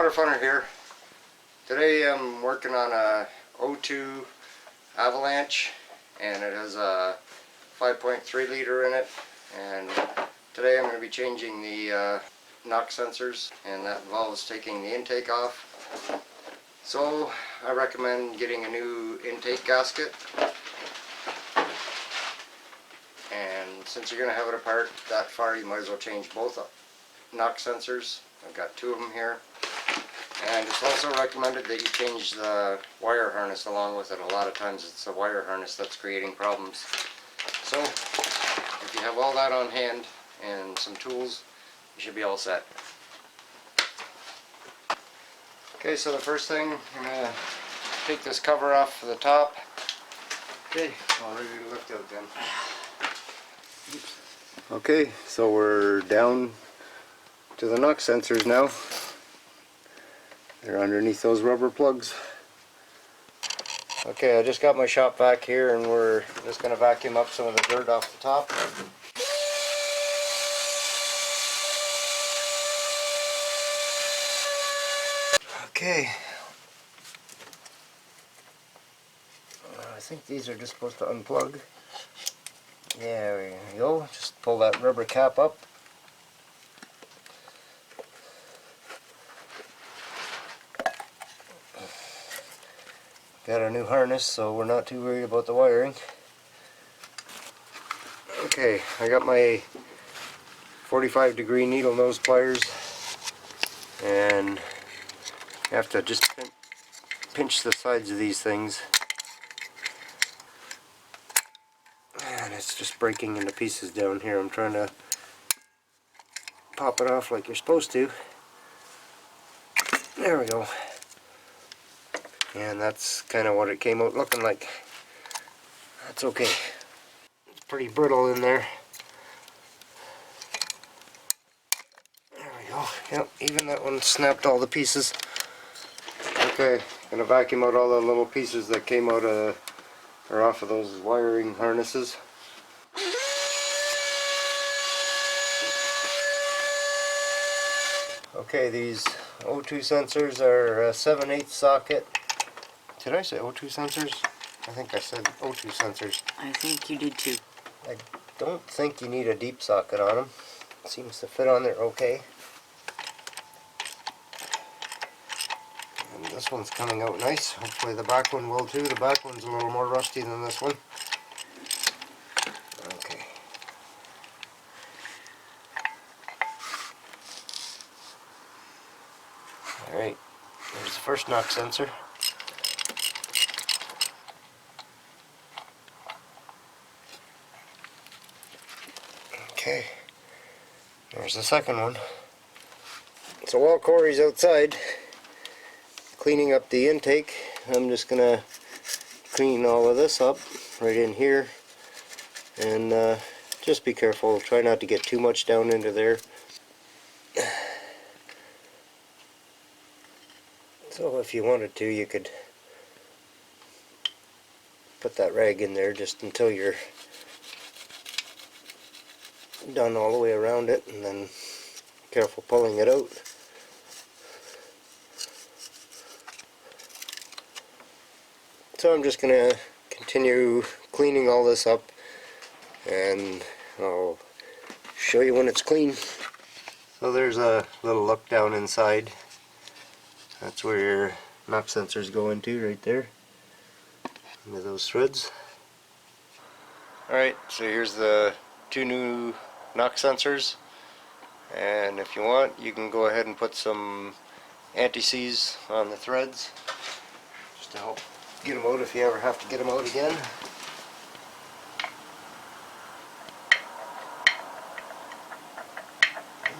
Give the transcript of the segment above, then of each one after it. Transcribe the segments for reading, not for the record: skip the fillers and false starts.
MudRFunR here. Today I'm working on a 02 Avalanche, and it has a 5.3 liter in it. And today I'm going to be changing the knock sensors, and that involves taking the intake off. So I recommend getting a new intake gasket. And since you're going to have it apart that far, you might as well change both knock sensors. I've got two of them here. And it's also recommended that you change the wire harness along with it. A lot of times it's the wire harness that's creating problems. So if you have all that on hand and some tools, you should be all set. Okay, so the first thing, I'm going to take this cover off for the top. Okay, already looked out then. Okay, so we're down to the knock sensors now. They're underneath those rubber plugs. Okay, I just got my shop vac here, and we're just going to vacuum up some of the dirt off the top. Okay. I think these are just supposed to unplug. There we go. Just pull that rubber cap up. Got a new harness, so we're not too worried about the wiring. Okay, I got my 45-degree needle nose pliers, and you have to just pinch the sides of these things. And it's just breaking into pieces down here. I'm trying to pop it off like you're supposed to. There we go. And that's kind of what it came out looking like. That's okay. It's pretty brittle in there. There we go. Yep, even that one snapped all the pieces. Okay, gonna vacuum out all the little pieces that came out of or off of those wiring harnesses. Okay, these 02 sensors are a 7/8 socket. Did I say 02 sensors? I think I said 02 sensors. I think you did too. I don't think you need a deep socket on them. It seems to fit on there okay. And this one's coming out nice. Hopefully the back one will too. The back one's a little more rusty than this one. Okay. Alright, there's the first knock sensor. Okay, there's the second one. So while Corey's outside cleaning up the intake, I'm just going to clean all of this up right in here. And just be careful, try not to get too much down into there. So if you wanted to, you could put that rag in there just until you're done all the way around it, and then careful pulling it out. So I'm just going to continue cleaning all this up, and I'll show you when it's clean. So there's a little look down inside. That's where your knock sensors go into, right there, into those threads. Alright, so here's the two new knock sensors, and if you want, you can go ahead and put some anti-seize on the threads just to help get them out if you ever have to get them out again.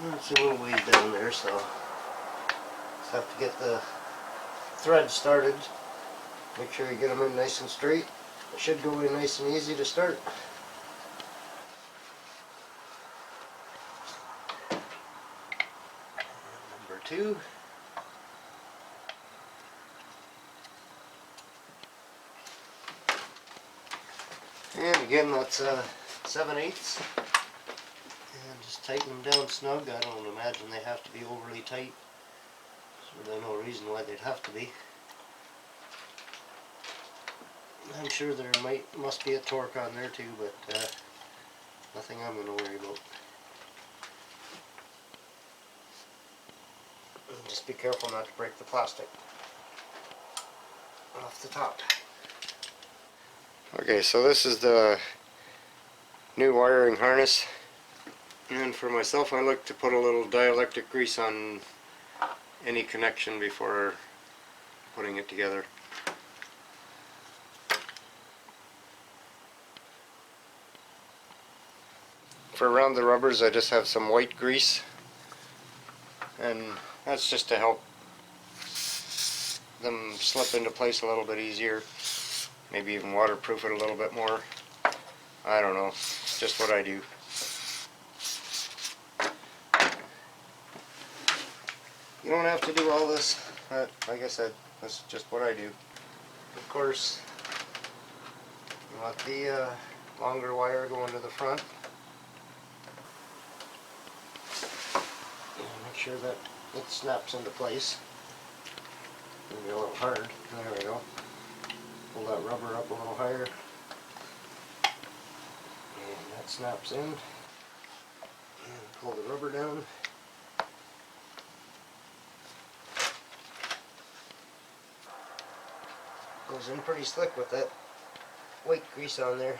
And it's a little ways down there, so just have to get the threads started. Make sure you get them in nice and straight. It should go in nice and easy to start. Number two. And again, that's 7/8. And just tighten them down snug. I don't imagine they have to be overly tight. Really no reason why they'd have to be. I'm sure there must be a torque on there too, but nothing I'm going to worry about. And just be careful not to break the plastic off the top. Okay, so this is the new wiring harness, and for myself I like to put a little dielectric grease on any connection before putting it together. For around the rubbers I just have some white grease, and that's just to help them slip into place a little bit easier, maybe even waterproof it a little bit more. I don't know, it's just what I do. You don't have to do all this, but like I said, that's just what I do. Of course, you want the longer wire going to the front. And make sure that it snaps into place. Maybe a little hard. There we go. Pull that rubber up a little higher. And that snaps in. And pull the rubber down. Goes in pretty slick with that white grease on there.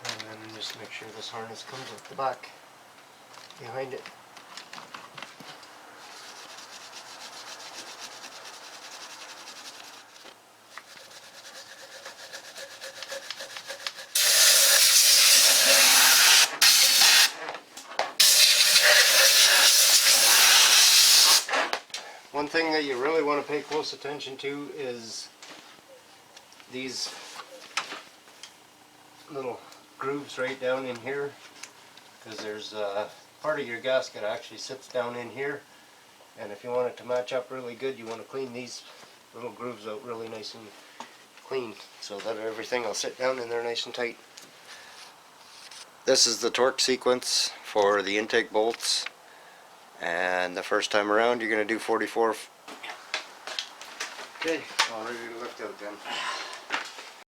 And then just make sure this harness comes at the back behind it. One thing that you really want to pay close attention to is these little grooves right down in here, because there's part of your gasket actually sits down in here, and if you want it to match up really good, you want to clean these little grooves out really nice and clean so that everything will sit down in there nice and tight. This is the torque sequence for the intake bolts. And the first time around you're going to do 44. Okay, all ready to lift out then.